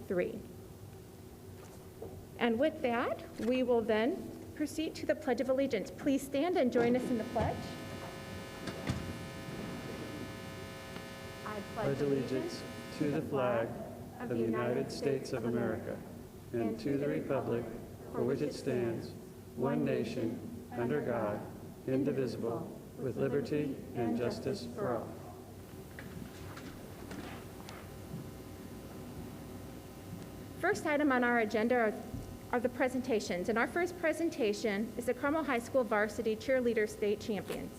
3. And with that, we will then proceed to the Pledge of Allegiance. Please stand and join us in the pledge. I pledge allegiance to the flag of the United States of America and to the republic for which it stands, one nation, under God, indivisible, with liberty and justice for all. First item on our agenda are the presentations, and our first presentation is the Carmel High School Varsity Cheerleader State Champions.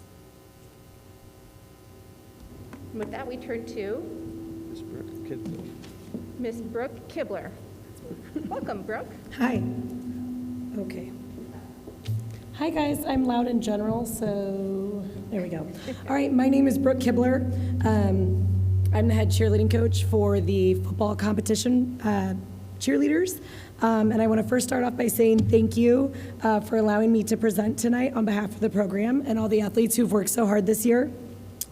And with that, we turn to Ms. Brooke Kibler. Welcome, Brooke. Hi. Okay. Hi, guys. I'm loud in general, so there we go. All right, my name is Brooke Kibler. I'm the head cheerleading coach for the football competition cheerleaders. And I want to first start off by saying thank you for allowing me to present tonight on behalf of the program and all the athletes who've worked so hard this year.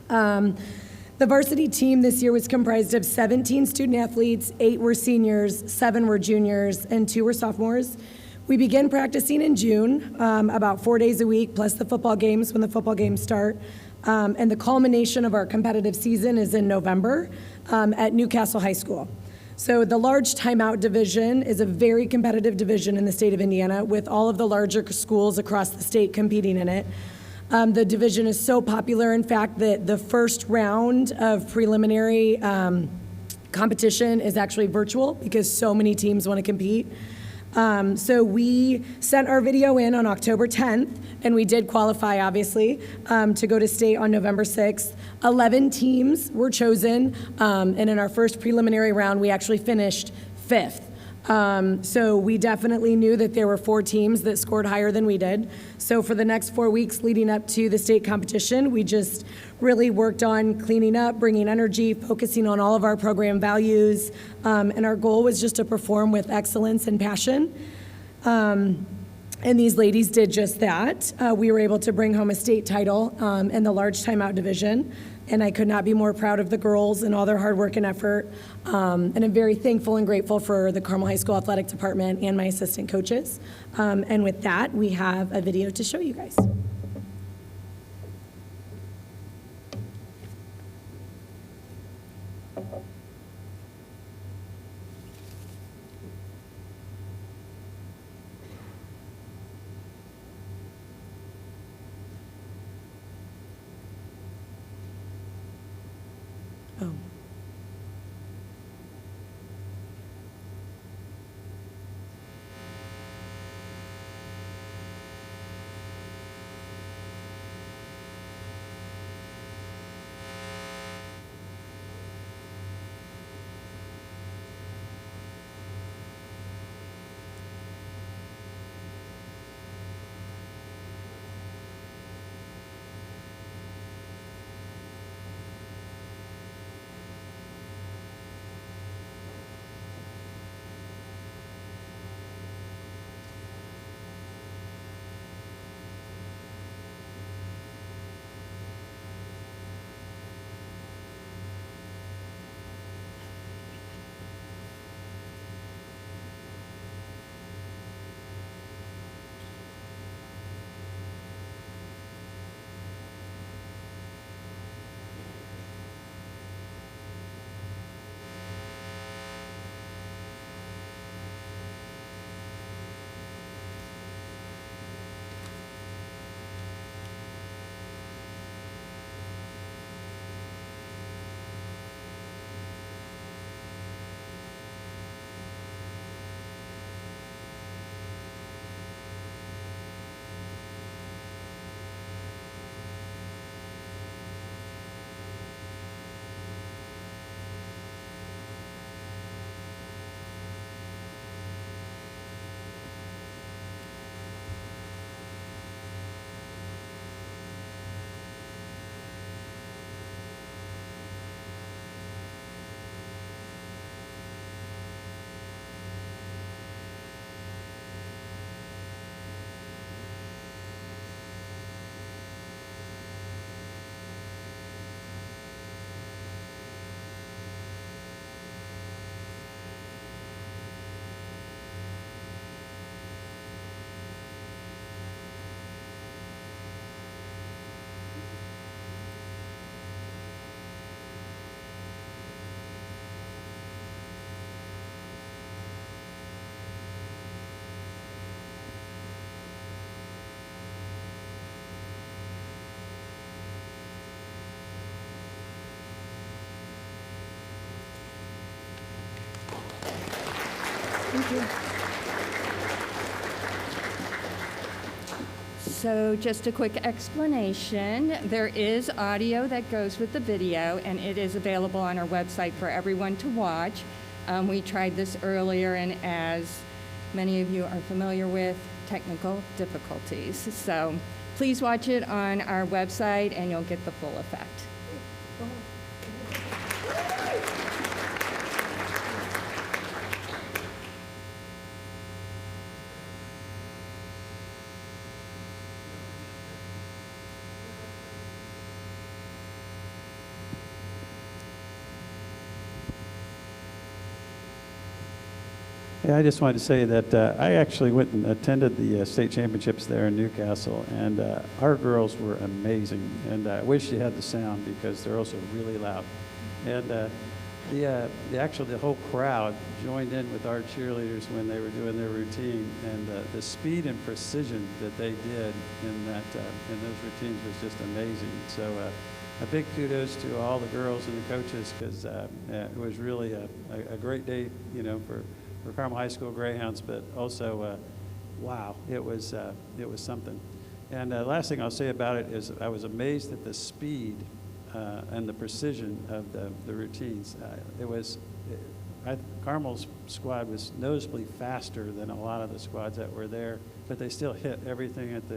The varsity team this year was comprised of 17 student athletes, 8 were seniors, 7 were juniors, and 2 were sophomores. We began practicing in June, about 4 days a week, plus the football games when the football games start. And the culmination of our competitive season is in November at Newcastle High School. So the large timeout division is a very competitive division in the state of Indiana with all of the larger schools across the state competing in it. The division is so popular, in fact, that the first round of preliminary competition is actually virtual because so many teams want to compete. So we sent our video in on October 10th, and we did qualify, obviously, to go to state on November 6th. 11 teams were chosen, and in our first preliminary round, we actually finished 5th. So we definitely knew that there were 4 teams that scored higher than we did. So for the next 4 weeks leading up to the state competition, we just really worked on cleaning up, bringing energy, focusing on all of our program values, and our goal was just to perform with excellence and passion. And these ladies did just that. We were able to bring home a state title in the large timeout division, and I could not be more proud of the girls and all their hard work and effort. And I'm very thankful and grateful for the Carmel High School Athletic Department and my assistant coaches. And with that, we have a video to show you guys. Oh. Thank you. So just a quick explanation. There is audio that goes with the video, and it is available on our website for everyone to watch. We tried this earlier, and as many of you are familiar with, technical difficulties. So please watch it on our website, and you'll get the full effect. Yeah, I just wanted to say that I actually went and attended the state championships there in Newcastle, and our girls were amazing. And I wish you had the sound because they're also really loud. And the whole crowd joined in with our cheerleaders when they were doing their routine, and the speed and precision that they did in those routines was just amazing. So a big kudos to all the girls and the coaches, because it was really a great day, for Carmel High School Greyhounds, but also, wow, it was something. And the last thing I'll say about it is I was amazed at the speed and the precision of the routines. Carmel's squad was noticeably faster than a lot of the squads that were there, but they still hit everything at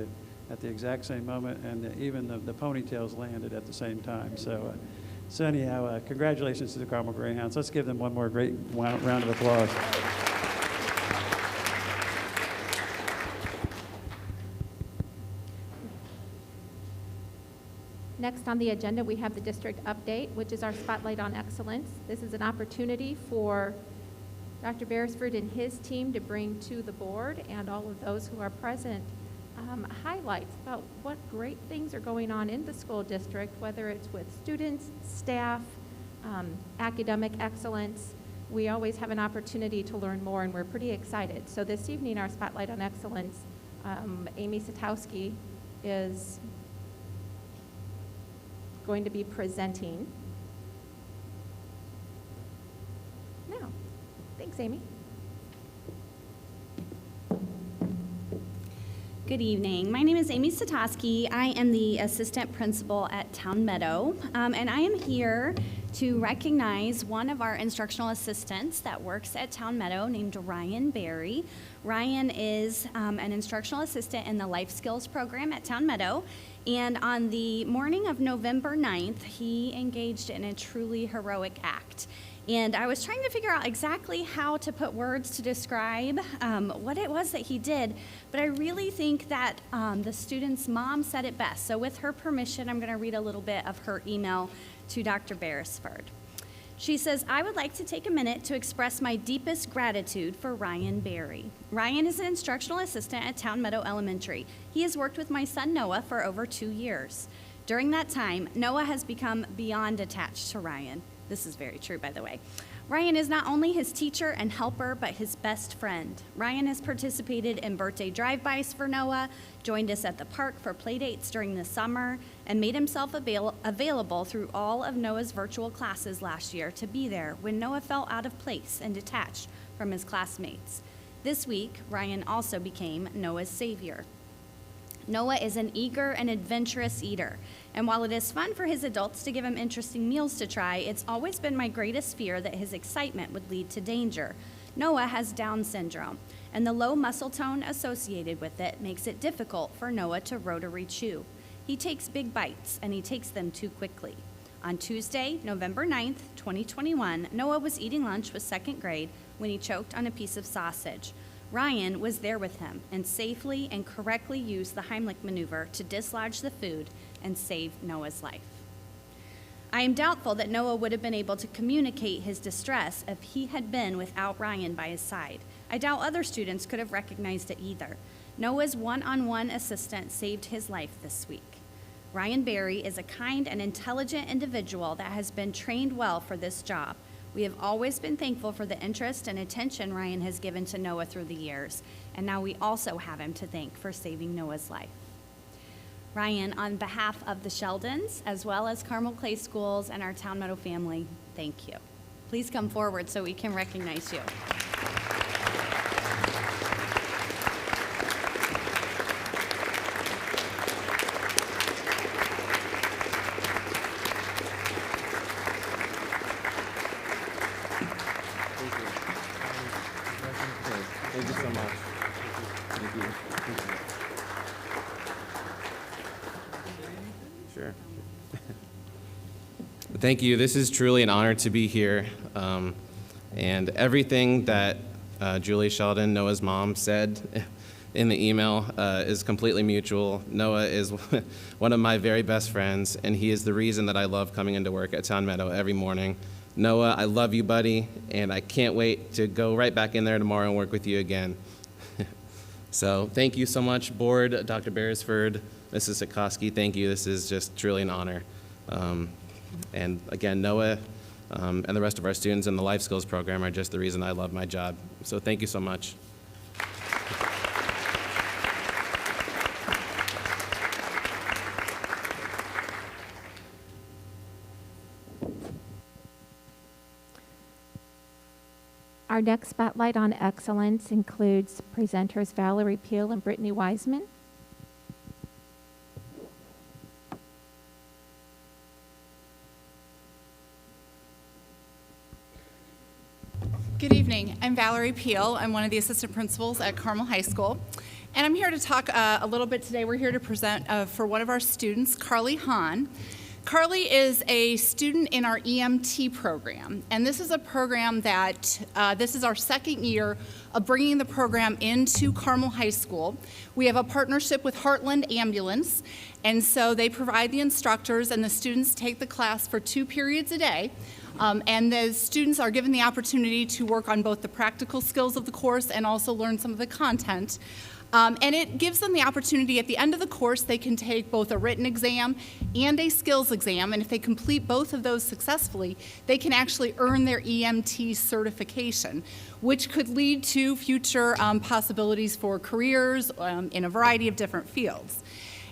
the exact same moment, and even the ponytails landed at the same time. So anyhow, congratulations to the Carmel Greyhounds. Let's give them one more great round of applause. Next on the agenda, we have the district update, which is our Spotlight on Excellence. This is an opportunity for Dr. Beresford and his team to bring to the board and all of those who are present highlights about what great things are going on in the school district, whether it's with students, staff, academic excellence. We always have an opportunity to learn more, and we're pretty excited. So this evening, our Spotlight on Excellence, Amy Satowski is going to be presenting. Now, thanks, Amy. Good evening. My name is Amy Satowski. I am the assistant principal at Town Meadow, and I am here to recognize one of our instructional assistants that works at Town Meadow named Ryan Berry. Ryan is an instructional assistant in the Life Skills program at Town Meadow, and on the morning of November 9th, he engaged in a truly heroic act. And I was trying to figure out exactly how to put words to describe what it was that he did, but I really think that the student's mom said it best. So with her permission, I'm going to read a little bit of her email to Dr. Beresford. She says, I would like to take a minute to express my deepest gratitude for Ryan Berry. Ryan is an instructional assistant at Town Meadow Elementary. He has worked with my son Noah for over 2 years. During that time, Noah has become beyond attached to Ryan. This is very true, by the way. Ryan is not only his teacher and helper, but his best friend. Ryan has participated in birthday drive-bys for Noah, joined us at the park for play dates during the summer, and made himself available through all of Noah's virtual classes last year to be there when Noah felt out of place and detached from his classmates. This week, Ryan also became Noah's savior. Noah is an eager and adventurous eater, and while it is fun for his adults to give him interesting meals to try, it's always been my greatest fear that his excitement would lead to danger. Noah has Down syndrome, and the low muscle tone associated with it makes it difficult for Noah to rotary chew. He takes big bites, and he takes them too quickly. On Tuesday, November 9th, 2021, Noah was eating lunch with second grade when he choked on a piece of sausage. Ryan was there with him and safely and correctly used the Heimlich maneuver to dislodge the food and save Noah's life. I am doubtful that Noah would have been able to communicate his distress if he had been without Ryan by his side. I doubt other students could have recognized it either. Noah's one-on-one assistant saved his life this week. Ryan Berry is a kind and intelligent individual that has been trained well for this job. We have always been thankful for the interest and attention Ryan has given to Noah through the years, and now we also have him to thank for saving Noah's life. Ryan, on behalf of the Sheldons, as well as Carmel Clay Schools and our Town Meadow family, thank you. Please come forward so we can recognize you. Thank you. This is truly an honor to be here. And everything that Julie Sheldon, Noah's mom, said in the email is completely mutual. Noah is one of my very best friends, and he is the reason that I love coming into work at Town Meadow every morning. Noah, I love you, buddy, and I can't wait to go right back in there tomorrow and work with you again. So thank you so much, board, Dr. Beresford, Mrs. Sikoski, thank you. This is just truly an honor. And again, Noah and the rest of our students in the Life Skills program are just the reason I love my job. So thank you so much. Our next Spotlight on Excellence includes presenters Valerie Peel and Brittany Wiseman. Good evening. I'm Valerie Peel. I'm one of the assistant principals at Carmel High School. And I'm here to talk a little bit today. We're here to present for one of our students, Carly Hahn. Carly is a student in our EMT program. And this is a program that, this is our second year of bringing the program into Carmel High School. We have a partnership with Heartland Ambulance. And so they provide the instructors, and the students take the class for 2 periods a day. And the students are given the opportunity to work on both the practical skills of the course and also learn some of the content. And it gives them the opportunity at the end of the course, they can take both a written exam and a skills exam. And if they complete both of those successfully, they can actually earn their EMT certification, which could lead to future possibilities for careers in a variety of different fields.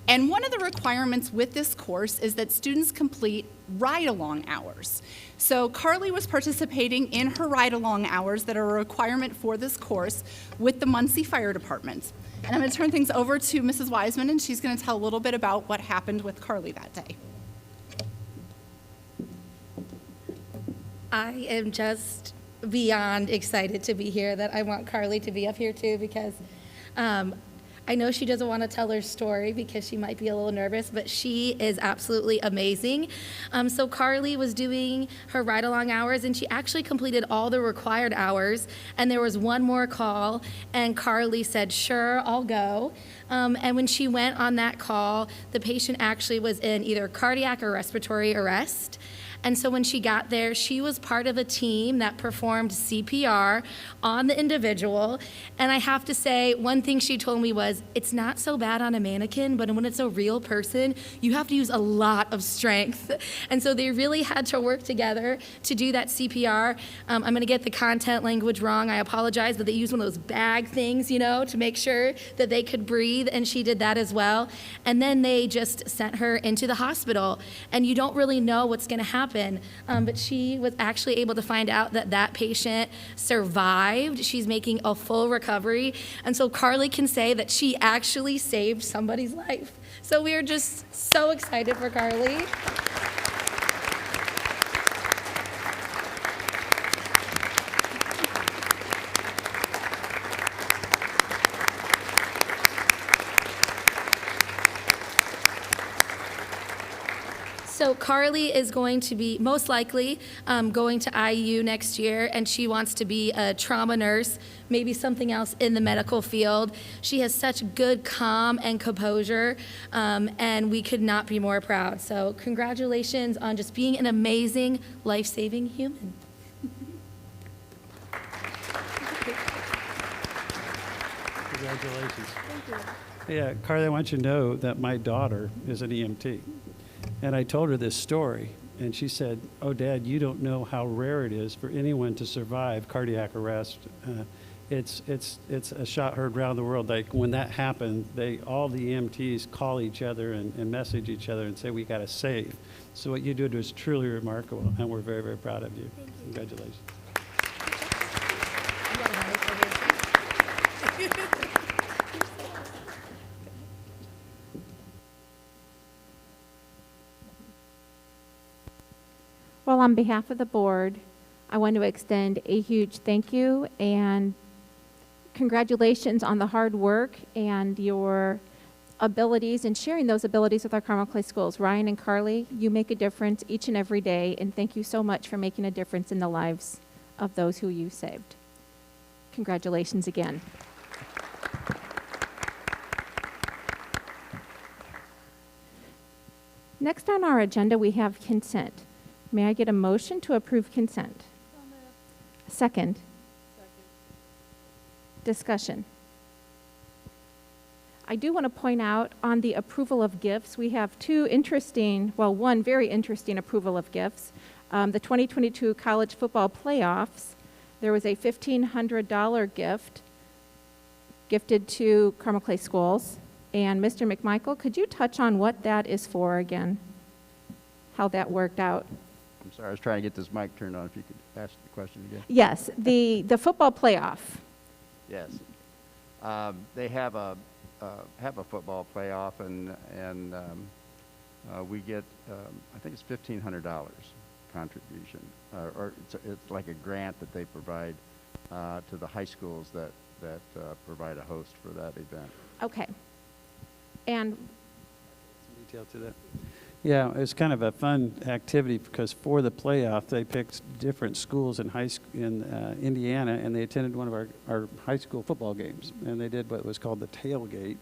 And one of the requirements with this course is that students complete ride-along hours. So Carly was participating in her ride-along hours that are a requirement for this course with the Muncie Fire Department. And I'm going to turn things over to Mrs. Wiseman, and she's going to tell a little bit about what happened with Carly that day. I am just beyond excited to be here, that I want Carly to be up here too, because I know she doesn't want to tell her story because she might be a little nervous, but she is absolutely amazing. So Carly was doing her ride-along hours, and she actually completed all the required hours, and there was one more call, and Carly said, sure, I'll go. And when she went on that call, the patient actually was in either cardiac or respiratory arrest. And so when she got there, she was part of a team that performed CPR on the individual. And I have to say, one thing she told me was, it's not so bad on a mannequin, but when it's a real person, you have to use a lot of strength. And so they really had to work together to do that CPR. I'm going to get the content language wrong. I apologize, but they used one of those bag things, you know, to make sure that they could breathe, and she did that as well. And then they just sent her into the hospital, and you don't really know what's going to happen. But she was actually able to find out that that patient survived. She's making a full recovery. And so Carly can say that she actually saved somebody's life. So we are just so excited for Carly. So Carly is going to be, most likely, going to IU next year, and she wants to be a trauma nurse, maybe something else in the medical field. She has such good calm and composure, and we could not be more proud. So congratulations on just being an amazing, life-saving human. Congratulations. Thank you. Yeah, Carly, I want you to know that my daughter is an EMT. And I told her this story, and she said, oh, Dad, you don't know how rare it is for anyone to survive cardiac arrest. It's a shot heard around the world. Like, when that happened, all the EMTs call each other and message each other and say, we got to save. So what you did was truly remarkable, and we're very, very proud of you. Thank you. Congratulations. Well, on behalf of the board, I want to extend a huge thank you and congratulations on the hard work and your abilities and sharing those abilities with our Carmel Clay schools. Ryan and Carly, you make a difference each and every day, and thank you so much for making a difference in the lives of those who you saved. Congratulations again. Next on our agenda, we have consent. May I get a motion to approve consent? Second. Discussion. I do want to point out on the approval of gifts, we have one very interesting approval of gifts. The 2022 college football playoffs, there was a $1,500 gift gifted to Carmel Clay Schools. And Mr. McMichael, could you touch on what that is for again? How that worked out? I'm sorry, I was trying to get this mic turned on. If you could ask the question again. Yes, the football playoff. Yes. They have a football playoff, and we get, I think it's $1,500 contribution, or it's like a grant that they provide to the high schools that provide a host for that event. Okay. And Some detail to that. Yeah, it's kind of a fun activity because for the playoff, they picked different schools in Indiana, and they attended one of our high school football games, and they did what was called the tailgate,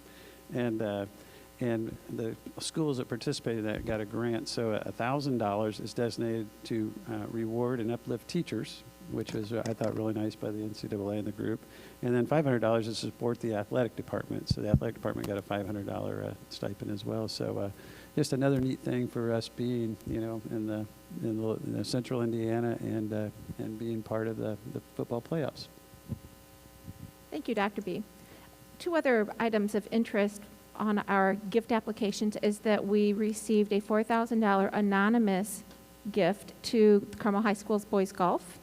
and the schools that participated in that got a grant. So $1,000 is designated to reward and uplift teachers, which was, I thought, really nice by the NCAA and the group. And then $500 is to support the athletic department. So the athletic department got a $500 stipend as well. So just another neat thing for us being, in the central Indiana and being part of the football playoffs. thank you, Dr. B. Two other items of interest on our gift applications is that we received a $4,000 anonymous gift to Carmel High School's boys golf.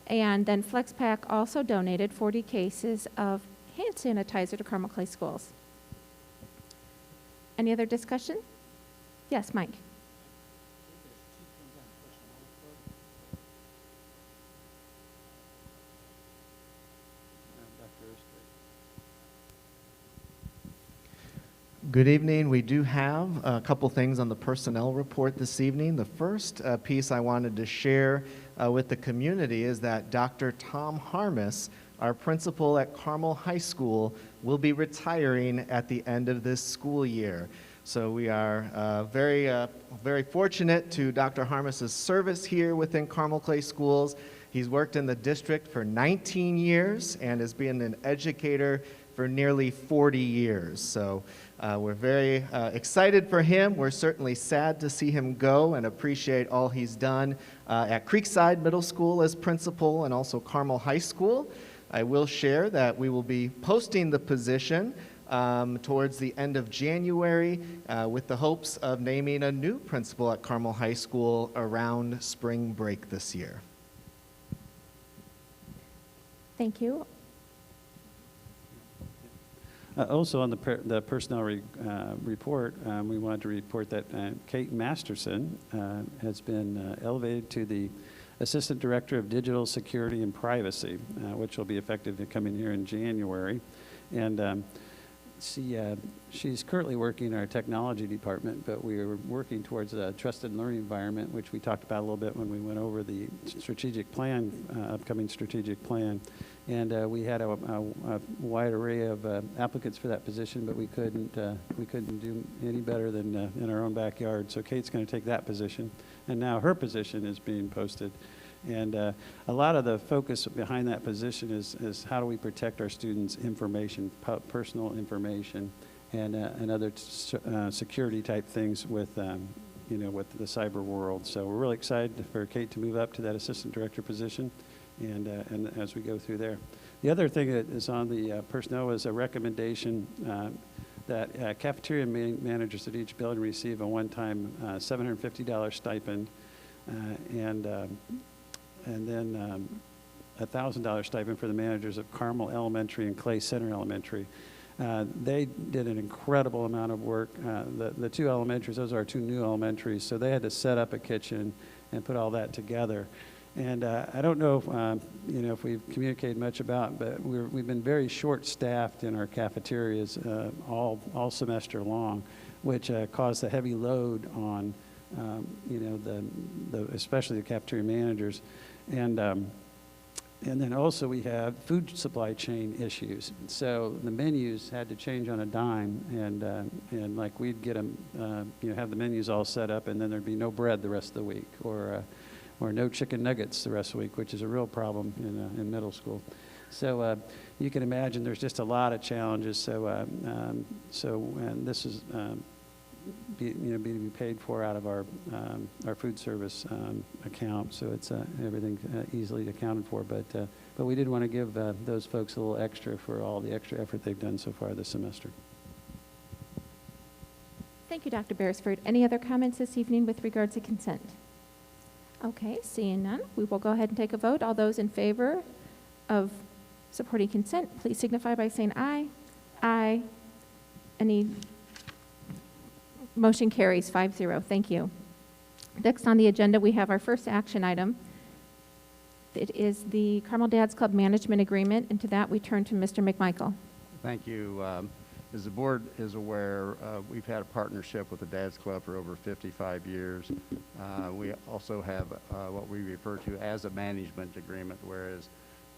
And then FlexPack also donated 40 cases of hand sanitizer to Carmel Clay Schools. Any other discussion? Yes, Mike. Good evening. We do have a couple things on the personnel report this evening. The first piece I wanted to share with the community is that Dr. Tom Harmis, our principal at Carmel High School, will be retiring at the end of this school year. So we are very fortunate to Dr. Harmis's service here within Carmel Clay Schools. He's worked in the district for 19 years and has been an educator for nearly 40 years. So we're very excited for him. We're certainly sad to see him go and appreciate all he's done at Creekside Middle School as principal and also Carmel High School. I will share that we will be posting the position towards the end of January with the hopes of naming a new principal at Carmel High School around spring break this year. Thank you. Also on the personnel report, we wanted to report that Kate Masterson has been elevated to the Assistant Director of Digital Security and Privacy, which will be effective coming here in January. And she's currently working in our technology department, but we are working towards a trusted learning environment, which we talked about a little bit when we went over the strategic plan, upcoming strategic plan. And we had a wide array of applicants for that position, but we couldn't do any better than in our own backyard. So Kate's going to take that position, and now her position is being posted. And a lot of the focus behind that position is how do we protect our students' information, personal information, and other security type things with with the cyber world. So we're really excited for Kate to move up to that assistant director position. And as we go through there. The other thing that is on the personnel is a recommendation that cafeteria managers at each building receive a one-time $750 stipend and then a $1,000 stipend for the managers of Carmel Elementary and Clay Center Elementary. They did an incredible amount of work. The two elementaries, those are our two new elementaries, so they had to set up a kitchen and put all that together. And I don't know if, if we've communicated much about, but we've been very short-staffed in our cafeterias all semester long, which caused a heavy load on, especially the cafeteria managers. And then also we have food supply chain issues. So the menus had to change on a dime, and like we'd get them, have the menus all set up, and then there'd be no bread the rest of the week, or no chicken nuggets the rest of the week, which is a real problem in middle school. So you can imagine there's just a lot of challenges. So and this is be paid for out of our food service account. So it's everything easily accounted for. But we did want to give those folks a little extra for all the extra effort they've done so far this semester. Thank you, Dr. Beresford. Any other comments this evening with regard to consent? Okay, seeing none, we will go ahead and take a vote. All those in favor of supporting consent, please signify by saying aye. Aye. Any? Motion carries 5-0. Thank you. Next on the agenda, we have our first action item. It is the Carmel Dads Club Management Agreement, and to that we turn to Mr. McMichael. Thank you. As the board is aware, we've had a partnership with the Dads Club for over 55 years. We also have what we refer to as a management agreement, whereas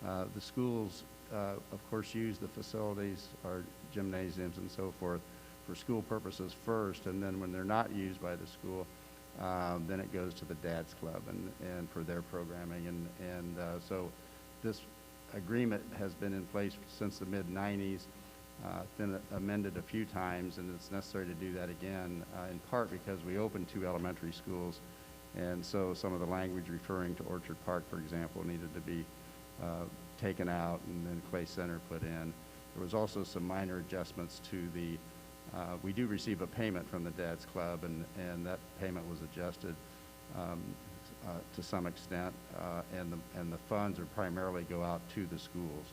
the schools, of course, use the facilities, our gymnasiums and so forth, for school purposes first, and then when they're not used by the school, then it goes to the Dads Club and for their programming. And so this agreement has been in place since the mid-90s. It's been amended a few times, and it's necessary to do that again, in part because we opened 2 elementary schools, and so some of the language referring to Orchard Park, for example, needed to be taken out and then Clay Center put in. There was also some minor adjustments to the we do receive a payment from the Dads Club, and that payment was adjusted to some extent, and the funds are primarily go out to the schools.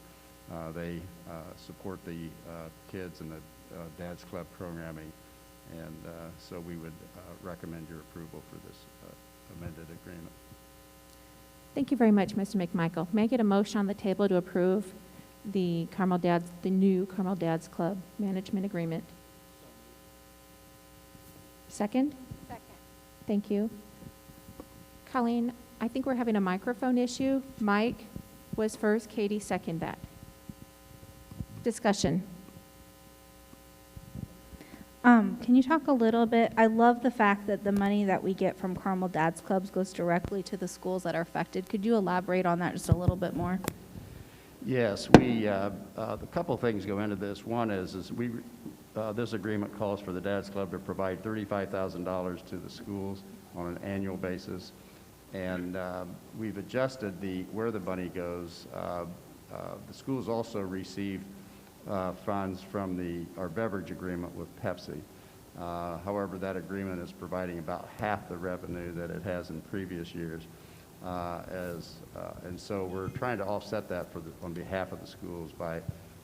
They support the kids and the Dads Club programming, and so we would recommend your approval for this amended agreement. Thank you very much, Mr. McMichael. May I get a motion on the table to approve the new Carmel Dads Club Management Agreement? Second? Second. Thank you. Colleen, I think we're having a microphone issue. Mike was first, Katie seconded that. Discussion. Can you talk a little bit? I love the fact that the money that we get from Carmel Dads Clubs goes directly to the schools that are affected. Could you elaborate on that just a little bit more? Yes, a couple things go into this. One is this agreement calls for the Dads Club to provide $35,000 to the schools on an annual basis, and we've adjusted where the money goes. The schools also receive funds from our beverage agreement with Pepsi. However, that agreement is providing about half the revenue that it has in previous years, and so we're trying to offset that on behalf of the schools by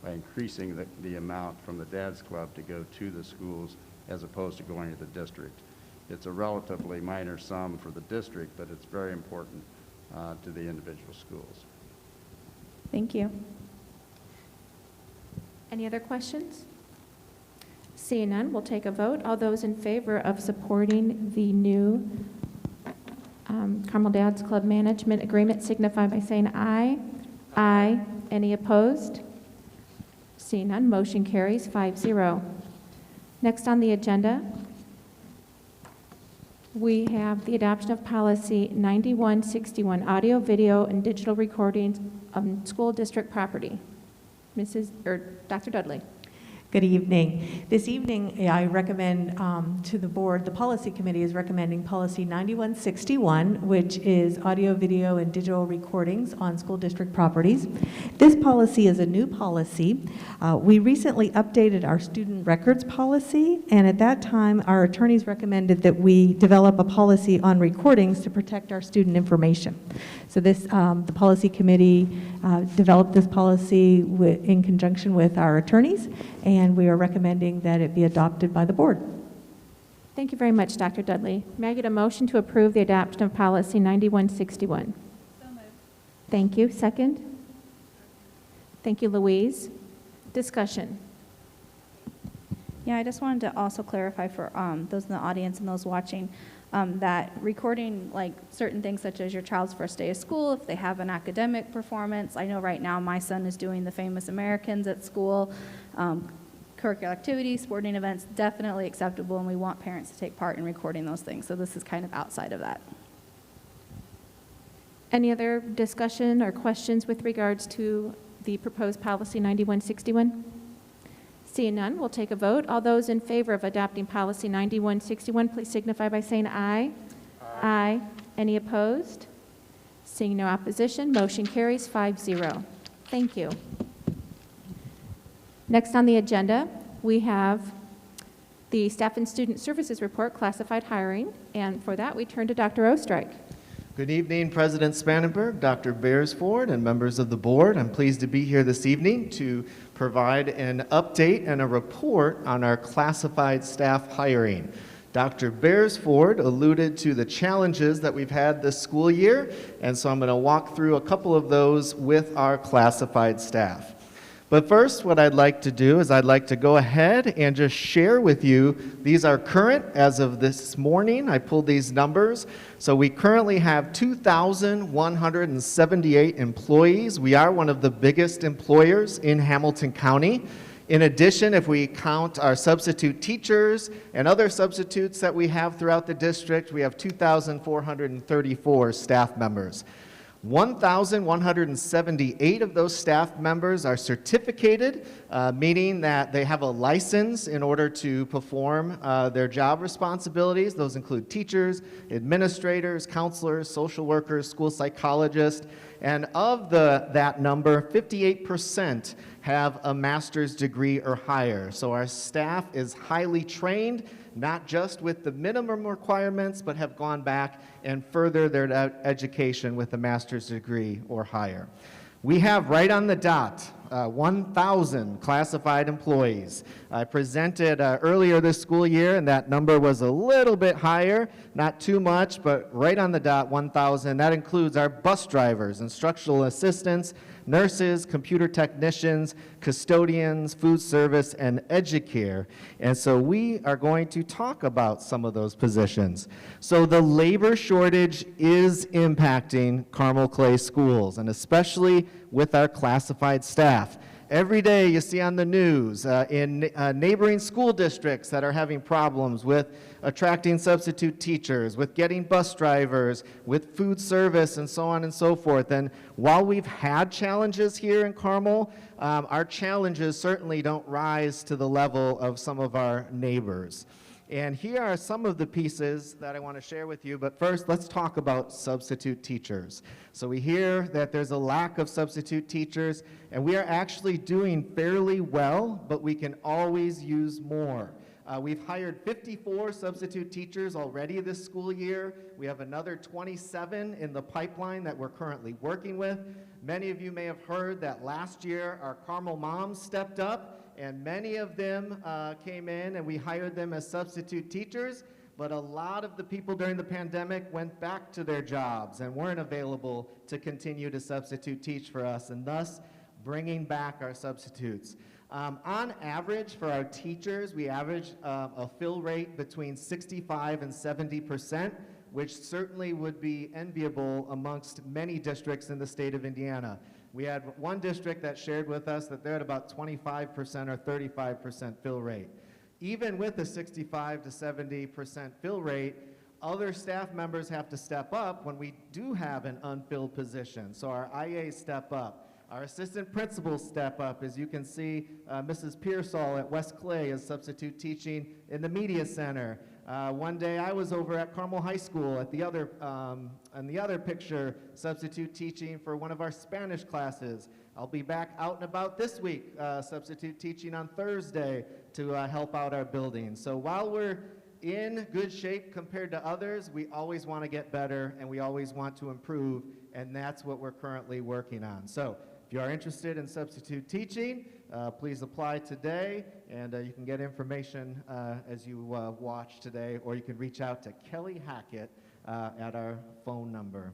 increasing the amount from the Dads Club to go to the schools as opposed to going to the district. It's a relatively minor sum for the district, but it's very important to the individual schools. Thank you. Any other questions? Seeing none, we'll take a vote. All those in favor of supporting the new Carmel Dads Club Management Agreement signify by saying aye. Aye. Any opposed? Seeing none, motion carries 5-0. Next on the agenda, we have the adoption of policy 9161, audio, video, and digital recordings of school district property. Dr. Dudley. Good evening. This evening, I recommend to the board, the policy committee is recommending policy 9161, which is audio, video, and digital recordings on school district properties. This policy is a new policy. We recently updated our student records policy, and at that time, our attorneys recommended that we develop a policy on recordings to protect our student information. So the policy committee developed this policy in conjunction with our attorneys, and we are recommending that it be adopted by the board. Thank you very much, Dr. Dudley. May I get a motion to approve the adoption of policy 9161? So moved. Thank you. Second? Thank you, Louise. Discussion. Yeah, I just wanted to also clarify for those in the audience and those watching that recording like certain things such as your child's first day of school, if they have an academic performance. I know right now my son is doing the Famous Americans at school. Curricular activities, sporting events, definitely acceptable, and we want parents to take part in recording those things. So this is kind of outside of that. Any other discussion or questions with regards to the proposed policy 9161? Seeing none, we'll take a vote. All those in favor of adopting policy 9161, please signify by saying aye. Aye. Any opposed? Seeing no opposition, motion carries 5-0. Thank you. Next on the agenda, we have the Staff and Student Services Report, Classified Hiring, and for that, we turn to Dr. Ostrike. Good evening, President Spanenberg, Dr. Beresford, and members of the board. I'm pleased to be here this evening to provide an update and a report on our classified staff hiring. Dr. Beresford alluded to the challenges that we've had this school year, and so I'm going to walk through a couple of those with our classified staff. But first, what I'd like to do is I'd like to go ahead and just share with you, these are current as of this morning. I pulled these numbers. So we currently have 2,178 employees. We are one of the biggest employers in Hamilton County. In addition, if we count our substitute teachers and other substitutes that we have throughout the district, we have 2,434 staff members. 1,178 of those staff members are certificated, meaning that they have a license in order to perform their job responsibilities. Those include teachers, administrators, counselors, social workers, school psychologists, and of that number, 58% have a master's degree or higher. So our staff is highly trained, not just with the minimum requirements, but have gone back and furthered their education with a master's degree or higher. We have right on the dot 1,000 classified employees. I presented earlier this school year, and that number was a little bit higher, not too much, but right on the dot, 1,000. That includes our bus drivers, instructional assistants, nurses, computer technicians, custodians, food service, and educare. And so we are going to talk about some of those positions. So the labor shortage is impacting Carmel Clay schools, and especially with our classified staff. Every day you see on the news in neighboring school districts that are having problems with attracting substitute teachers, with getting bus drivers, with food service, and so on and so forth. And while we've had challenges here in Carmel, our challenges certainly don't rise to the level of some of our neighbors. And here are some of the pieces that I want to share with you, but first let's talk about substitute teachers. So we hear that there's a lack of substitute teachers, and we are actually doing fairly well, but we can always use more. We've hired 54 substitute teachers already this school year. We have another 27 in the pipeline that we're currently working with. Many of you may have heard that last year our Carmel moms stepped up, and many of them came in and we hired them as substitute teachers, but a lot of the people during the pandemic went back to their jobs and weren't available to continue to substitute teach for us, and thus bringing back our substitutes. On average, for our teachers, we average a fill rate between 65 and 70%, which certainly would be enviable amongst many districts in the state of Indiana. We had one district that shared with us that they're at about 25% or 35% fill rate. Even with a 65 to 70% fill rate, other staff members have to step up when we do have an unfilled position. So our IAs step up. Our assistant principals step up. As you can see, Mrs. Pearsall at West Clay is substitute teaching in the media center. One day I was over at Carmel High School at the other, on the other picture, substitute teaching for one of our Spanish classes. I'll be back out and about this week, substitute teaching on Thursday to help out our building. So while we're in good shape compared to others, we always want to get better and we always want to improve, and that's what we're currently working on. So if you are interested in substitute teaching, please apply today, and you can get information as you watch today, or you can reach out to Kelly Hackett at our phone number.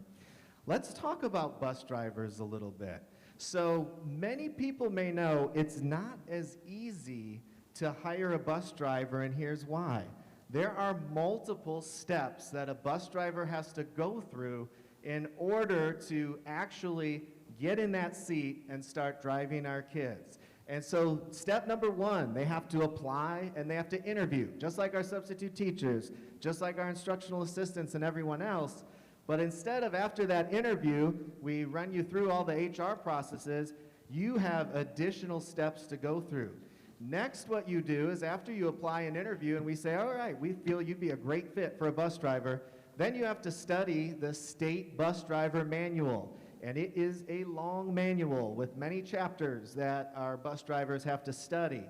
Let's talk about bus drivers a little bit. So many people may know it's not as easy to hire a bus driver, and here's why. There are multiple steps that a bus driver has to go through in order to actually get in that seat and start driving our kids. And so step number one, they have to apply and they have to interview, just like our substitute teachers, just like our instructional assistants and everyone else. But instead of after that interview, we run you through all the HR processes, you have additional steps to go through. Next, what you do is after you apply an interview and we say, all right, we feel you'd be a great fit for a bus driver, then you have to study the state bus driver manual. And it is a long manual with many chapters that our bus drivers have to study.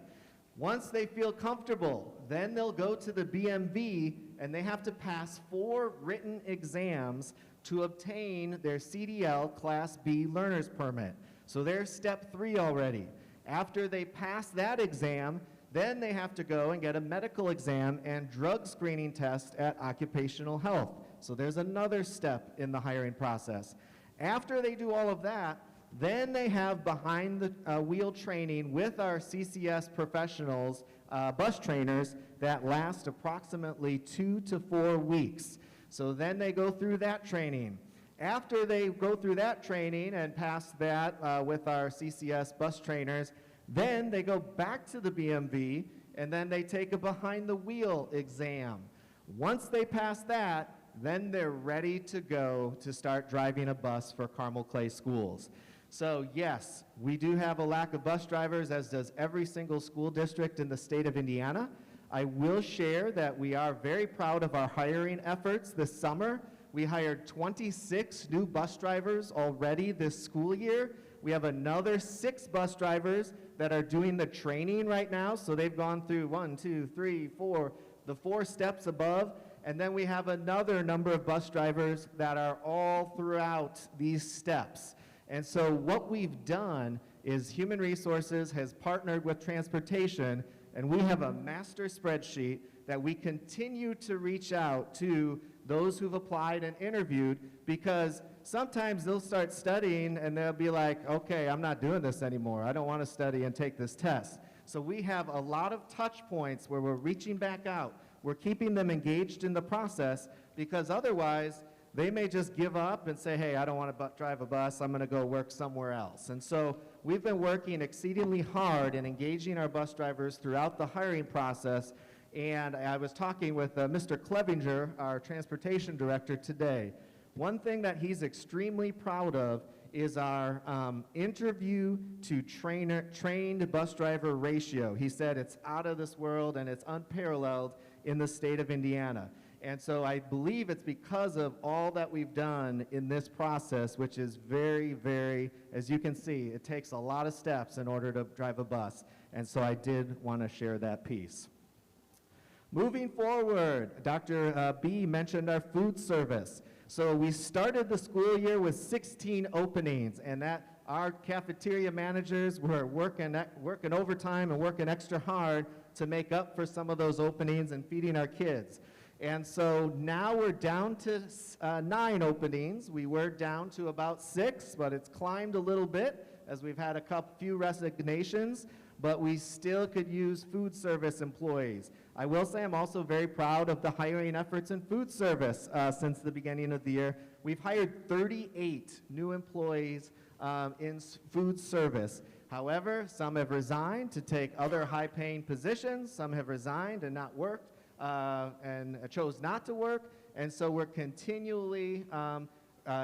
Once they feel comfortable, then they'll go to the BMV and they have to pass 4 written exams to obtain their CDL Class B learner's permit. So they're step 3 already. After they pass that exam, then they have to go and get a medical exam and drug screening test at occupational health. So there's another step in the hiring process. After they do all of that, then they have behind the wheel training with our CCS professionals, bus trainers, that last approximately 2 to 4 weeks. So then they go through that training. After they go through that training and pass that with our CCS bus trainers, then they go back to the BMV and then they take a behind the wheel exam. Once they pass that, then they're ready to go to start driving a bus for Carmel Clay Schools. So yes, we do have a lack of bus drivers, as does every single school district in the state of Indiana. I will share that we are very proud of our hiring efforts this summer. We hired 26 new bus drivers already this school year. We have another 6 bus drivers that are doing the training right now. So they've gone through 1, 2, 3, 4, the 4 steps above. And then we have another number of bus drivers that are all throughout these steps. And so what we've done is Human Resources has partnered with Transportation, and we have a master spreadsheet that we continue to reach out to those who've applied and interviewed, because sometimes they'll start studying and they'll be like, okay, I'm not doing this anymore. I don't want to study and take this test. So we have a lot of touch points where we're reaching back out. We're keeping them engaged in the process, because otherwise they may just give up and say, hey, I don't want to drive a bus, I'm going to go work somewhere else. And so we've been working exceedingly hard in engaging our bus drivers throughout the hiring process. And I was talking with Mr. Clevenger, our transportation director, today. One thing that he's extremely proud of is our interview to trained bus driver ratio. He said it's out of this world and it's unparalleled in the state of Indiana. And so I believe it's because of all that we've done in this process, which is very, very, as you can see, it takes a lot of steps in order to drive a bus. And so I did want to share that piece. Moving forward, Dr. B mentioned our food service. So we started the school year with 16 openings, and that our cafeteria managers were working overtime and working extra hard to make up for some of those openings and feeding our kids. And so now we're down to 9 openings. We were down to about 6, but it's climbed a little bit as we've had few resignations, but we still could use food service employees. I will say I'm also very proud of the hiring efforts in food service since the beginning of the year. We've hired 38 new employees in food service. However, some have resigned to take other high-paying positions. Some have resigned and not worked and chose not to work. And so we're continually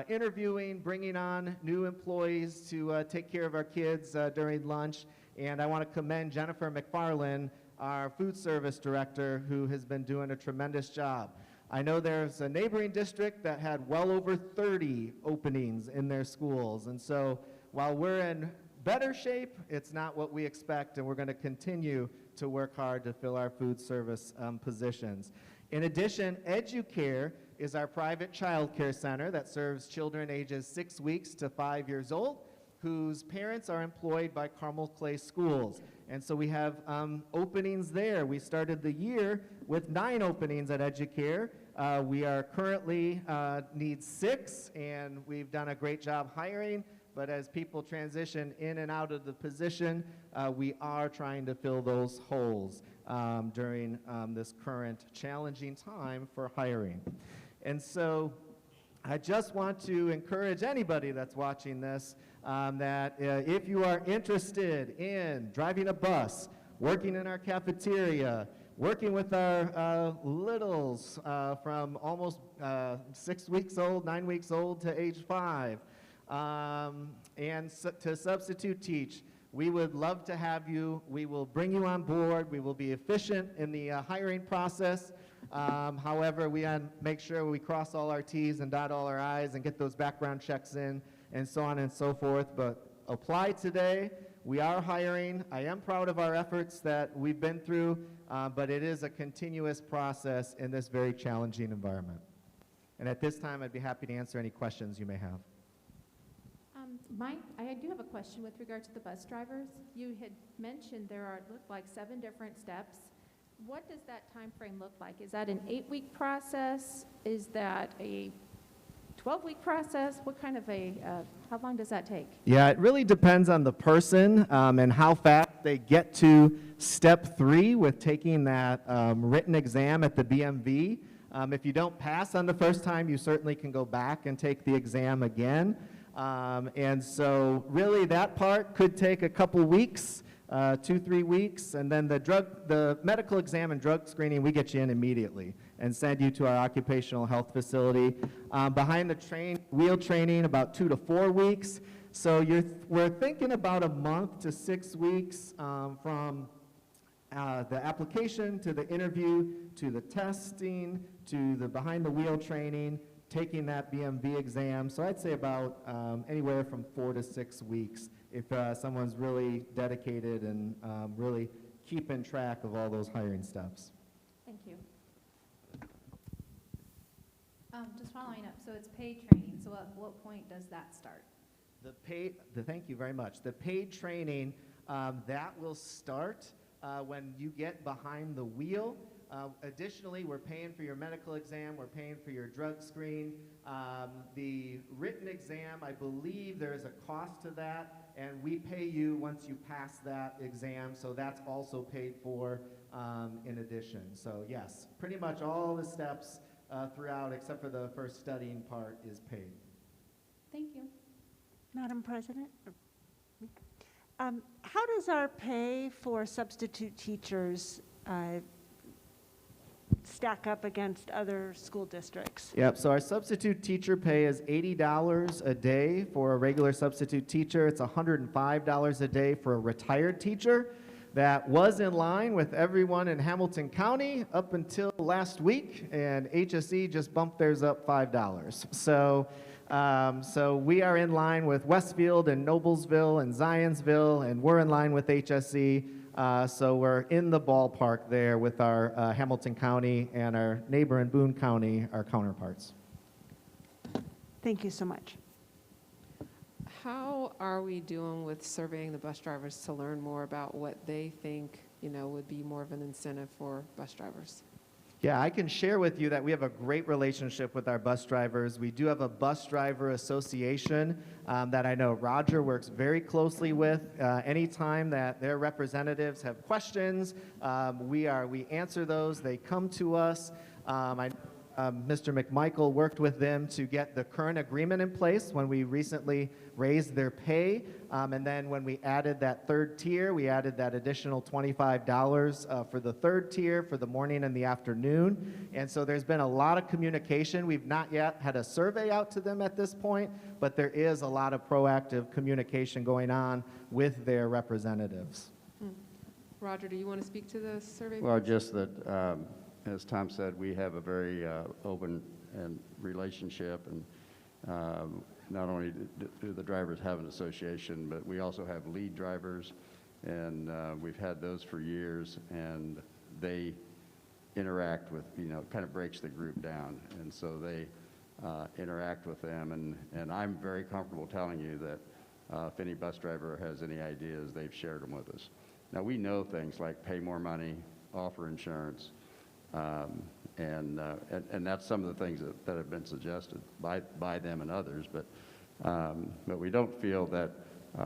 interviewing, bringing on new employees to take care of our kids during lunch. And I want to commend Jennifer McFarland, our food service director, who has been doing a tremendous job. I know there's a neighboring district that had well over 30 openings in their schools. And so while we're in better shape, it's not what we expect, and we're going to continue to work hard to fill our food service positions. In addition, EduCare is our private child care center that serves children ages 6 weeks to 5 years old, whose parents are employed by Carmel Clay Schools. And so we have openings there. We started the year with 9 openings at EduCare. We are currently need 6, and we've done a great job hiring. But as people transition in and out of the position, we are trying to fill those holes during this current challenging time for hiring. And so I just want to encourage anybody that's watching this that if you are interested in driving a bus, working in our cafeteria, working with our littles from almost 6 weeks old, 9 weeks old to age 5, to substitute teach, we would love to have you. We will bring you on board. We will be efficient in the hiring process. However, we make sure we cross all our T's and dot all our I's and get those background checks in and so on and so forth. But apply today. We are hiring. I am proud of our efforts that we've been through, but it is a continuous process in this very challenging environment. And at this time, I'd be happy to answer any questions you may have. Mike, I do have a question with regard to the bus drivers. You had mentioned there look like 7 different steps. What does that time frame look like? Is that an 8-week process? Is that a 12-week process? What kind of how long does that take? Yeah, it really depends on the person and how fast they get to step 3 with taking that written exam at the BMV. If you don't pass on the first time, you certainly can go back and take the exam again. And so really that part could take a couple weeks, 2-3 weeks, and then the medical exam and drug screening, we get you in immediately and send you to our occupational health facility. Behind the wheel training, about 2 to 4 weeks. So we're thinking about a month to 6 weeks from the application to the interview to the testing to the behind the wheel training, taking that BMV exam. So I'd say about anywhere from 4 to 6 weeks if someone's really dedicated and really keeping track of all those hiring steps. Thank you. Just following up, so it's paid training, so at what point does that start? Thank you very much. The paid training, that will start when you get behind the wheel. Additionally, we're paying for your medical exam, we're paying for your drug screen. The written exam, I believe there is a cost to that, and we pay you once you pass that exam, so that's also paid for in addition. So yes, pretty much all the steps throughout, except for the first studying part, is paid. Thank you. Madam President? How does our pay for substitute teachers stack up against other school districts? Yep, so our substitute teacher pay is $80 a day for a regular substitute teacher. It's $105 a day for a retired teacher. That was in line with everyone in Hamilton County up until last week, and HSE just bumped theirs up $5. So we are in line with Westfield and Noblesville and Zionsville, and we're in line with HSE. So we're in the ballpark there with our Hamilton County and our neighbor in Boone County, our counterparts. Thank you so much. How are we doing with surveying the bus drivers to learn more about what they think, would be more of an incentive for bus drivers? Yeah, I can share with you that we have a great relationship with our bus drivers. We do have a bus driver association that I know Roger works very closely with. Anytime that their representatives have questions, we answer those. They come to us. Mr. McMichael worked with them to get the current agreement in place when we recently raised their pay. And then when we added that 3rd tier, we added that additional $25 for the 3rd tier for the morning and the afternoon. And so there's been a lot of communication. We've not yet had a survey out to them at this point, but there is a lot of proactive communication going on with their representatives. Roger, do you want to speak to the survey? Well, just that, as Tom said, we have a very open and relationship, and not only do the drivers have an association, but we also have lead drivers, and we've had those for years, and they interact with, kind of breaks the group down, and so they interact with them, and I'm very comfortable telling you that if any bus driver has any ideas, they've shared them with us. Now, we know things like pay more money, offer insurance, And that's some of the things that have been suggested by them and others, but we don't feel that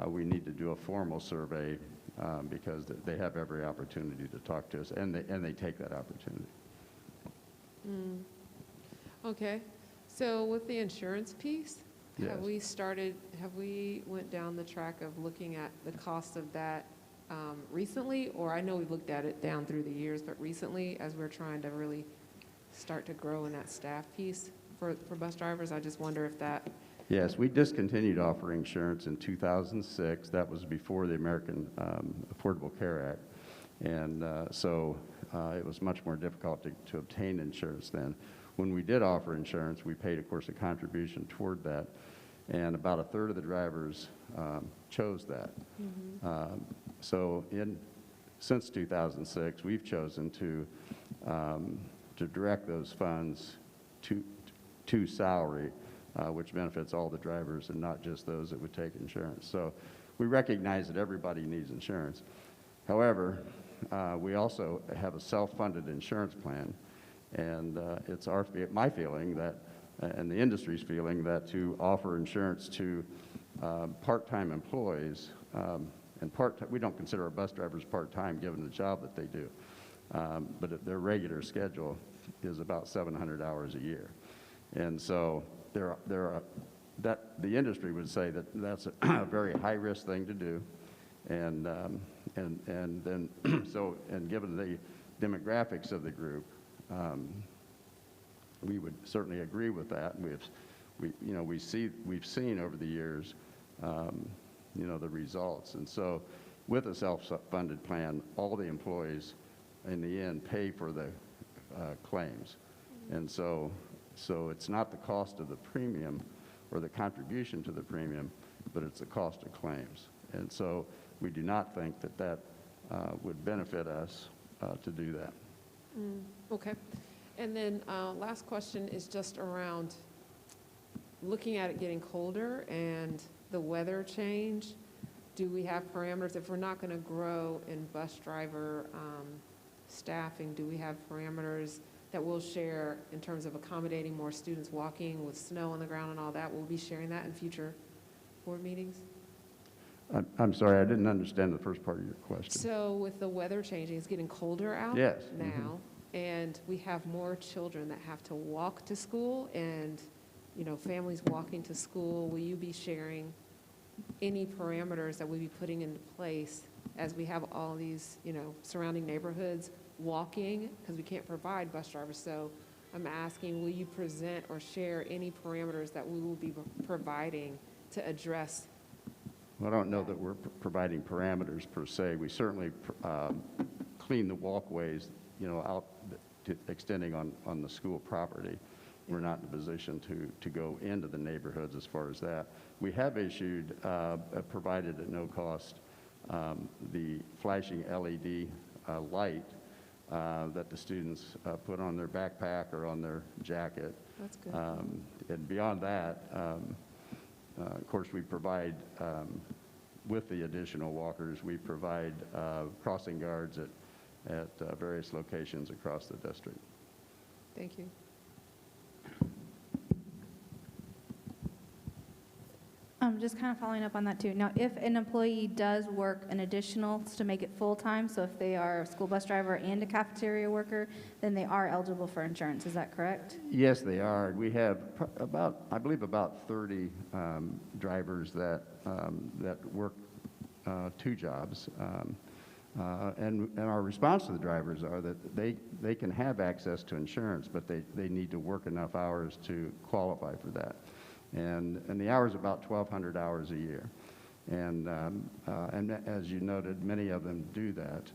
we need to do a formal survey because they have every opportunity to talk to us, and they take that opportunity. Okay, so with the insurance piece, Yes. have we went down the track of looking at the cost of that recently? Or I know we've looked at it down through the years, but recently, as we're trying to really start to grow in that staff piece for bus drivers, I just wonder if that... Yes, we discontinued offering insurance in 2006. That was before the American Affordable Care Act. And so it was much more difficult to obtain insurance then. When we did offer insurance, we paid, of course, a contribution toward that. And about a third of the drivers chose that. So since 2006, we've chosen to direct those funds to salary, which benefits all the drivers and not just those that would take insurance. So we recognize that everybody needs insurance. However, we also have a self-funded insurance plan, and it's my feeling that, and the industry's feeling, that to offer insurance to part-time employees, and we don't consider our bus drivers part-time given the job that they do, but their regular schedule is about 700 hours a year. And so the industry would say that that's a very high-risk thing to do, and then and given the demographics of the group, we would certainly agree with that. We've seen over the years, the results, and so with a self-funded plan, all the employees in the end pay for the claims, and so it's not the cost of the premium or the contribution to the premium, but it's the cost of claims. And so we do not think that would benefit us to do that. Okay. And then last question is just around looking at it getting colder and the weather change. Do we have parameters? If we're not going to grow in bus driver staffing, do we have parameters that we'll share in terms of accommodating more students walking with snow on the ground and all that? We'll be sharing that in future board meetings? I'm sorry, I didn't understand the first part of your question. So with the weather changing, it's getting colder out Yes. now, and we have more children that have to walk to school, and families walking to school. Will you be sharing any parameters that we'll be putting into place as we have all these surrounding neighborhoods walking, because we can't provide bus drivers? So I'm asking, will you present or share any parameters that we will be providing to address? Well, I don't know that we're providing parameters per se. We certainly clean the walkways, out extending on the school property. We're not in a position to go into the neighborhoods as far as that. We have issued, provided at no cost, the flashing LED light that the students put on their backpack or on their jacket. That's good. And beyond that, of course, we provide, with the additional walkers, we provide crossing guards at various locations across the district. Thank you. Just kind of following up on that too. Now, if an employee does work an additional to make it full-time, so if they are a school bus driver and a cafeteria worker, then they are eligible for insurance. Is that correct? Yes, they are. We have I believe about 30 drivers that work 2 jobs. And our response to the drivers are that they can have access to insurance, but they need to work enough hours to qualify for that. And the hours are about 1,200 hours a year. And as you noted, many of them do that.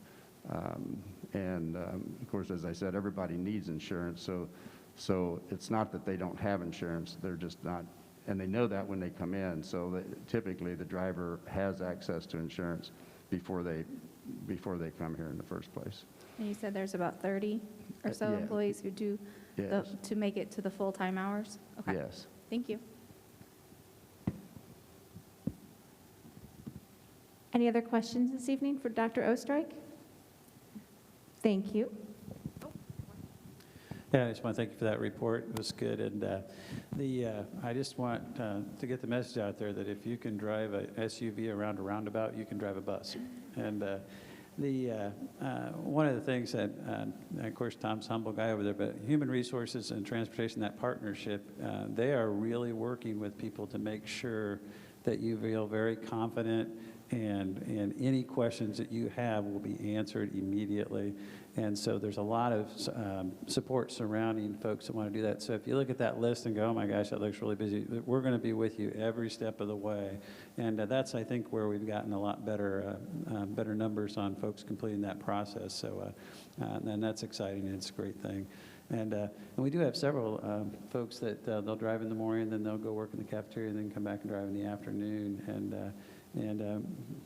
Of course, as I said, everybody needs insurance. So it's not that they don't have insurance, they're just not, and they know that when they come in. So typically the driver has access to insurance before they come here in the first place. And you said there's about 30 or so Yeah. employees who do Yes. to make it to the full-time hours? Okay. Yes. Thank you. Any other questions this evening for Dr. Oestreich? Thank you. Yeah, I just want to thank you for that report. It was good. And I just want to get the message out there that if you can drive a SUV around a roundabout, you can drive a bus. And one of the things that, of course, Tom's a humble guy over there, but human resources and transportation, that partnership, they are really working with people to make sure that you feel very confident and any questions that you have will be answered immediately. And so there's a lot of support surrounding folks that want to do that. So if you look at that list and go, oh my gosh, that looks really busy, we're going to be with you every step of the way. And that's, I think, where we've gotten a lot better numbers on folks completing that process. So, and that's exciting, and it's a great thing. And we do have several folks that they'll drive in the morning, then they'll go work in the cafeteria, and then come back and drive in the afternoon. And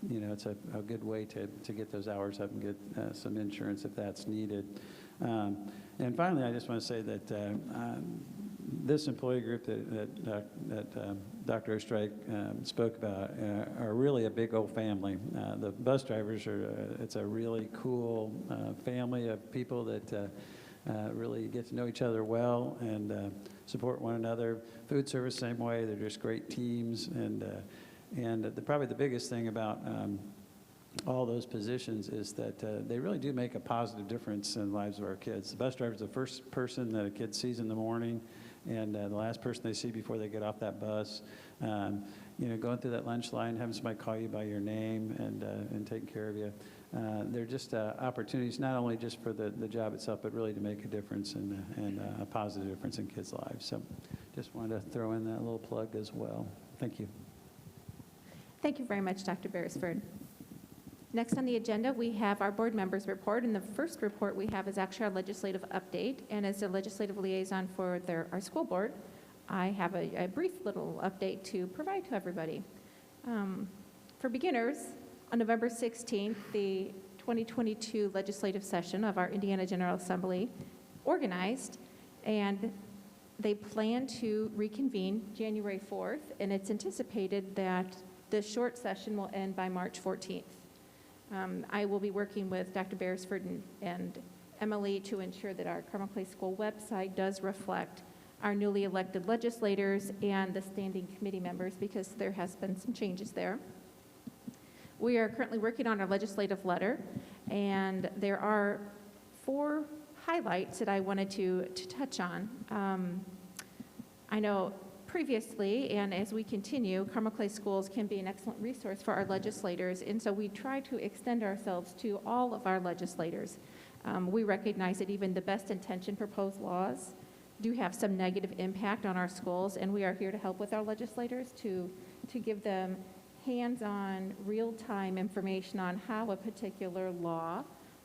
you know, it's a good way to get those hours up and get some insurance if that's needed. And finally, I just want to say that this employee group that Dr. Ostrike spoke about are really a big old family. The bus drivers it's a really cool family of people that really get to know each other well and support one another. Food service, same way. They're just great teams. And probably the biggest thing about all those positions is that they really do make a positive difference in the lives of our kids. The bus driver is the first person that a kid sees in the morning, and the last person they see before they get off that bus. You know, going through that lunch line, having somebody call you by your name and taking care of you. They're just opportunities not only just for the job itself, but really to make a difference and a positive difference in kids' lives. So just wanted to throw in that little plug as well. Thank you. Thank you very much, Dr. Beresford. Next on the agenda, we have our board members report, and the first report we have is actually our legislative update. And as a legislative liaison for our school board, I have a brief little update to provide to everybody. For beginners, on November 16th, the 2022 legislative session of our Indiana General Assembly organized, and they plan to reconvene January 4th, and it's anticipated that the short session will end by March 14th. I will be working with Dr. Beresford and Emily to ensure that our Carmel Place School website does reflect our newly elected legislators and the standing committee members, because there has been some changes there. We are currently working on our legislative letter, and there are 4 highlights that I wanted to touch on. I know previously, and as we continue, Carmel Clay Schools can be an excellent resource for our legislators, and so we try to extend ourselves to all of our legislators. We recognize that even the best intentioned proposed laws do have some negative impact on our schools, and we are here to help with our legislators to give them hands-on, real-time information on how a particular law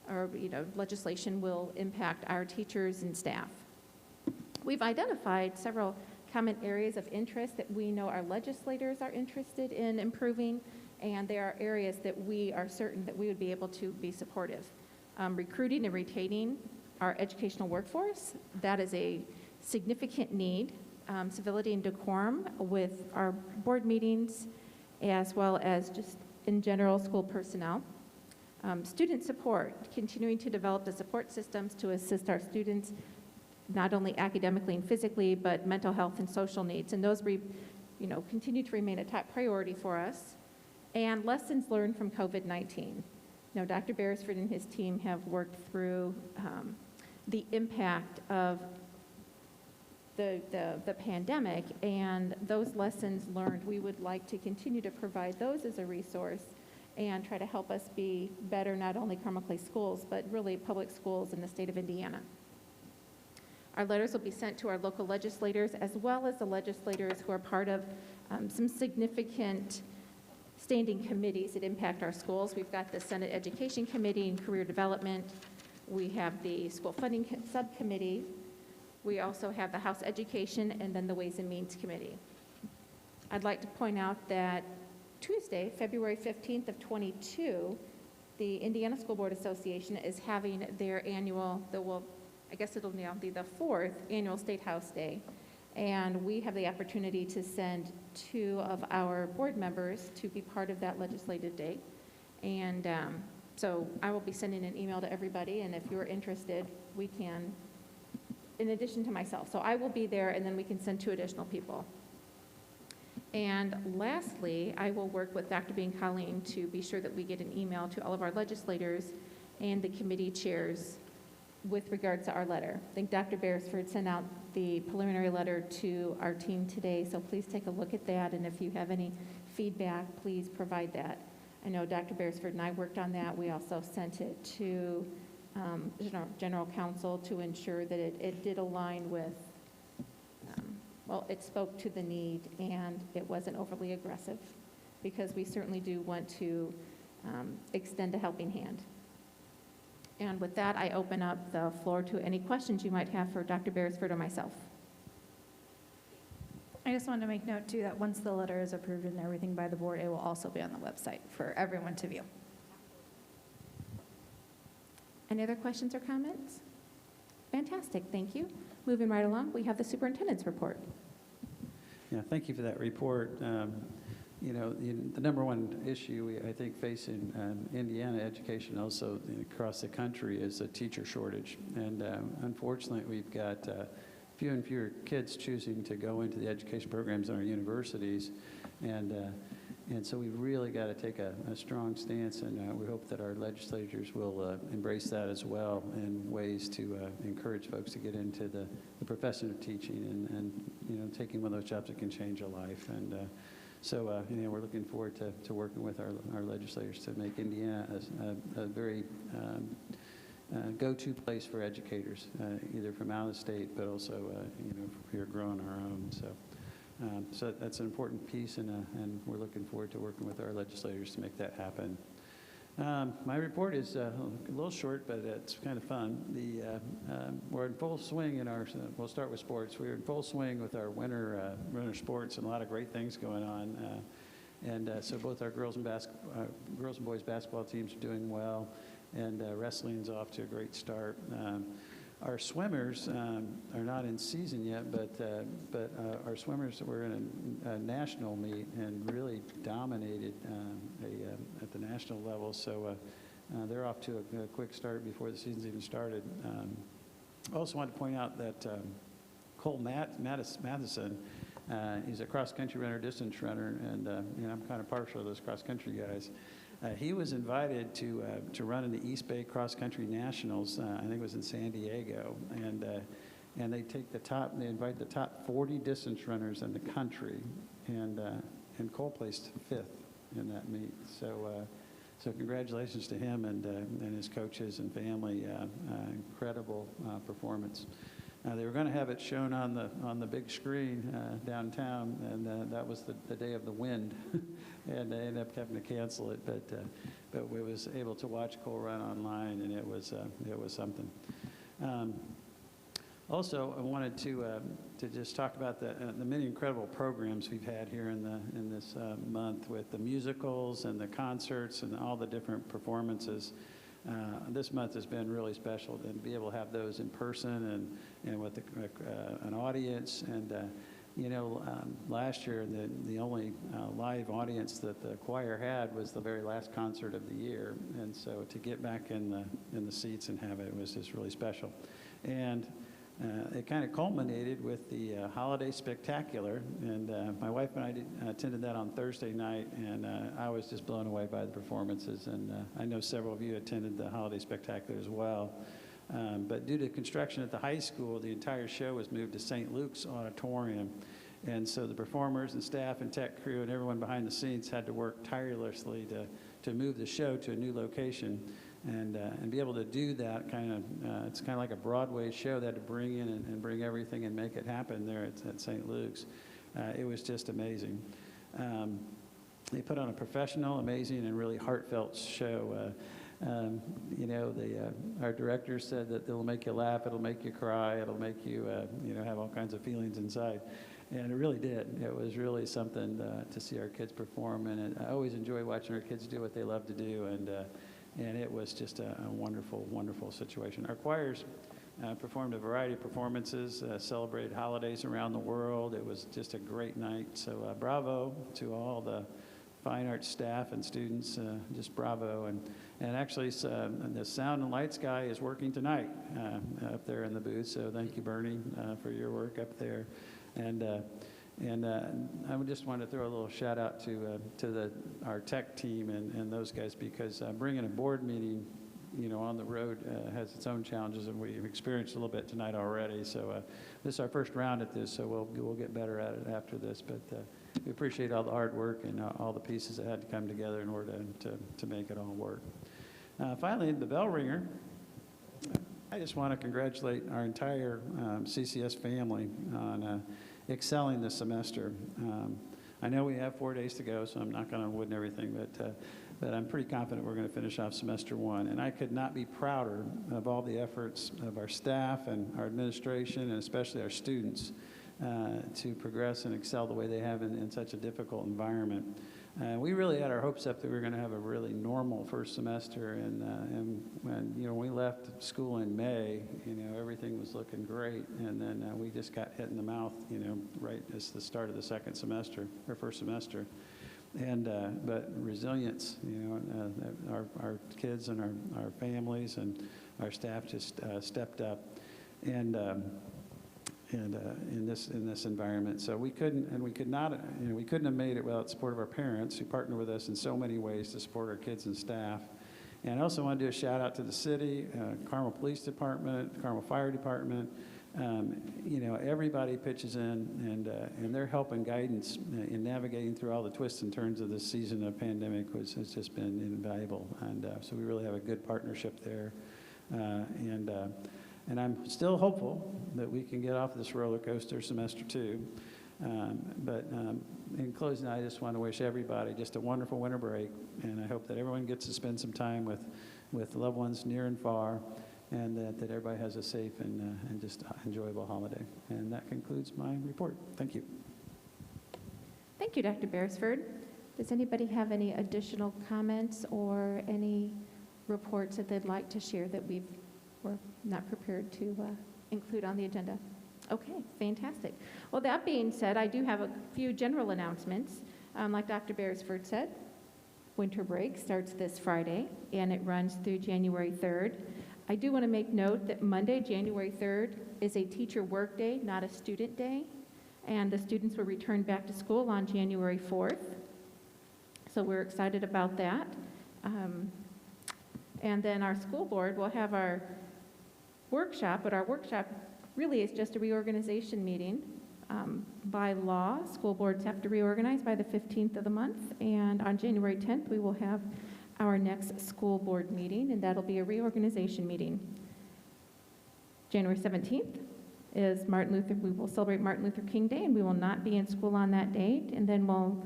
or legislation will impact our teachers and staff. We've identified several common areas of interest that we know our legislators are interested in improving, and there are areas that we are certain that we would be able to be supportive. Recruiting and retaining our educational workforce, that is a significant need. Civility and decorum with our board meetings, as well as just in general school personnel. Student support, continuing to develop the support systems to assist our students not only academically and physically, but mental health and social needs. And those continue to remain a top priority for us. And lessons learned from COVID-19. Dr. Beresford and his team have worked through the impact of the pandemic, and those lessons learned, we would like to continue to provide those as a resource and try to help us be better, not only Carmel Clay schools, but really public schools in the state of Indiana. Our letters will be sent to our local legislators, as well as the legislators who are part of some significant standing committees that impact our schools. We've got the Senate Education Committee and Career Development. We have the School Funding Subcommittee. We also have the House Education and then the Ways and Means Committee. I'd like to point out that Tuesday, February 15th of 22, the Indiana School Board Association is having their annual, I guess it'll now be the 4th annual State House Day. And we have the opportunity to send 2 of our board members to be part of that legislative day. And so I will be sending an email to everybody, and if you're interested, we can in addition to myself. So I will be there, and then we can send 2 additional people. And lastly, I will work with Dr. B and Colleen to be sure that we get an email to all of our legislators and the committee chairs with regards to our letter. I think Dr. Beresford sent out the preliminary letter to our team today, so please take a look at that, and if you have any feedback, please provide that. I know Dr. Beresford and I worked on that. We also sent it to General Counsel to ensure that it did align with, well, it spoke to the need and it wasn't overly aggressive, because we certainly do want to extend a helping hand. And with that, I open up the floor to any questions you might have for Dr. Beresford or myself. I just wanted to make note too that once the letter is approved and everything by the board, it will also be on the website for everyone to view. Any other questions or comments? Fantastic, thank you. Moving right along, we have the superintendent's report. Yeah, thank you for that report. You know, the number one issue I think facing Indiana education, also across the country, is a teacher shortage. And unfortunately, we've got fewer and fewer kids choosing to go into the education programs in our universities. And so we've really got to take a strong stance, and we hope that our legislators will embrace that as well in ways to encourage folks to get into the profession of teaching and you know, taking one of those jobs that can change a life. And so you know, we're looking forward to working with our legislators to make Indiana a very go-to place for educators, either from out of state, but also you know, here growing our own. So that's an important piece, and we're looking forward to working with our legislators to make that happen. My report is a little short, but it's kind of fun. We're in full swing in we'll start with sports. We're in full swing with our winter sports, and a lot of great things going on. So both our girls and boys basketball teams are doing well, and wrestling's off to a great start. Our swimmers are not in season yet, but our swimmers were in a national meet and really dominated at the national level. So they're off to a quick start before the season's even started. I also want to point out that Cole Matheson, he's a cross-country runner, distance runner, and I'm kind of partial to those cross-country guys. He was invited to run in the East Bay Cross Country Nationals. I think it was in San Diego, and they invite the top 40 distance runners in the country, and Cole placed 5th in that meet. So congratulations to him and his coaches and family. Incredible performance. They were going to have it shown on the big screen downtown, and that was the day of the wind, and they ended up having to cancel it. But we was able to watch Cole run online, and it was something. Also, I wanted to just talk about the many incredible programs we've had here in this month with the musicals and the concerts and all the different performances. This month has been really special to be able to have those in person and with an audience. And last year the only live audience that the choir had was the very last concert of the year. And so to get back in the seats and have it was just really special. And it kind of culminated with the Holiday Spectacular, and my wife and I attended that on Thursday night, and I was just blown away by the performances, and I know several of you attended the Holiday Spectacular as well. But due to construction at the high school, the entire show was moved to St. Luke's Auditorium, and so the performers and staff and tech crew and everyone behind the scenes had to work tirelessly to move the show to a new location. And be able to do that it's kind of like a Broadway show. They had to bring in and bring everything and make it happen there at St. Luke's. It was just amazing. They put on a professional, amazing, and really heartfelt show. Our director said that it'll make you laugh, it'll make you cry, it'll make you, have all kinds of feelings inside. And it really did. It was really something to see our kids perform. And I always enjoy watching our kids do what they love to do. And it was just a wonderful, wonderful situation. Our choirs performed a variety of performances, celebrated holidays around the world. It was just a great night. So bravo to all the fine arts staff and students, just bravo. And actually, the sound and lights guy is working tonight up there in the booth, so thank you, Bernie, for your work up there. And I would just want to throw a little shout out to our tech team and those guys, because bringing a board meeting, on the road has its own challenges, and we've experienced a little bit tonight already. So this is our first round at this, so we'll get better at it after this. But we appreciate all the hard work and all the pieces that had to come together in order to make it all work. Finally, the bell ringer. I just want to congratulate our entire CCS family on excelling this semester. I know we have 4 days to go, so I'm not going to win everything, but I'm pretty confident we're going to finish off semester 1. And I could not be prouder of all the efforts of our staff and our administration, and especially our students, to progress and excel the way they have in such a difficult environment. We really had our hopes up that we were going to have a really normal first semester, and when we left school in May, everything was looking great, and then we just got hit in the mouth, right as the start of the second semester, or first semester. But resilience, our kids and our families and our staff just stepped up, and in this environment. So we could not have made it without the support of our parents, who partner with us in so many ways to support our kids and staff. And I also want to do a shout out to the city, Carmel Police Department, Carmel Fire Department. Everybody pitches in, and their help and guidance in navigating through all the twists and turns of this season of pandemic has just been invaluable. And so we really have a good partnership there. And I'm still hopeful that we can get off this roller coaster semester 2. But in closing, I just want to wish everybody just a wonderful winter break, and I hope that everyone gets to spend some time with loved ones near and far, and that everybody has a safe and just enjoyable holiday. And that concludes my report. Thank you. Thank you, Dr. Beresford. Does anybody have any additional comments or any reports that they'd like to share that we're not prepared to include on the agenda? Okay, fantastic. Well, that being said, I do have a few general announcements. Like Dr. Beresford said, winter break starts this Friday, and it runs through January 3rd. I do want to make note that Monday, January 3rd, is a teacher work day, not a student day, and the students will return back to school on January 4th. So we're excited about that. And then our school board will have our workshop, but our workshop really is just a reorganization meeting. By law, school boards have to reorganize by the 15th of the month, and on January 10th, we will have our next school board meeting, and that'll be a reorganization meeting. January 17th is we will celebrate Martin Luther King Day, and we will not be in school on that date, and then we'll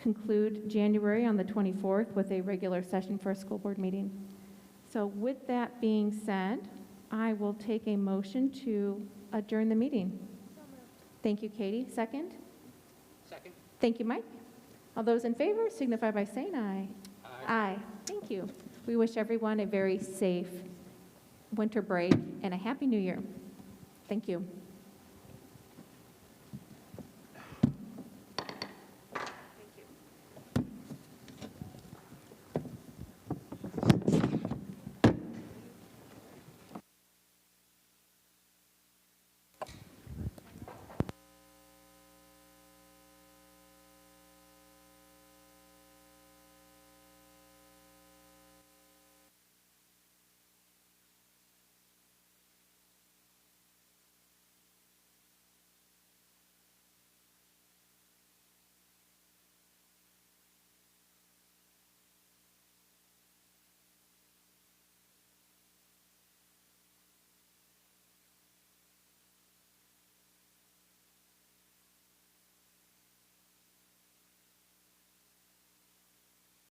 conclude January on the 24th with a regular session for a school board meeting. So with that being said, I will take a motion to adjourn the meeting. Thank you, Katie. Second? Second. Thank you, Mike. All those in favor signify by saying aye. Aye. Thank you. We wish everyone a very safe winter break and a happy new year. Thank you.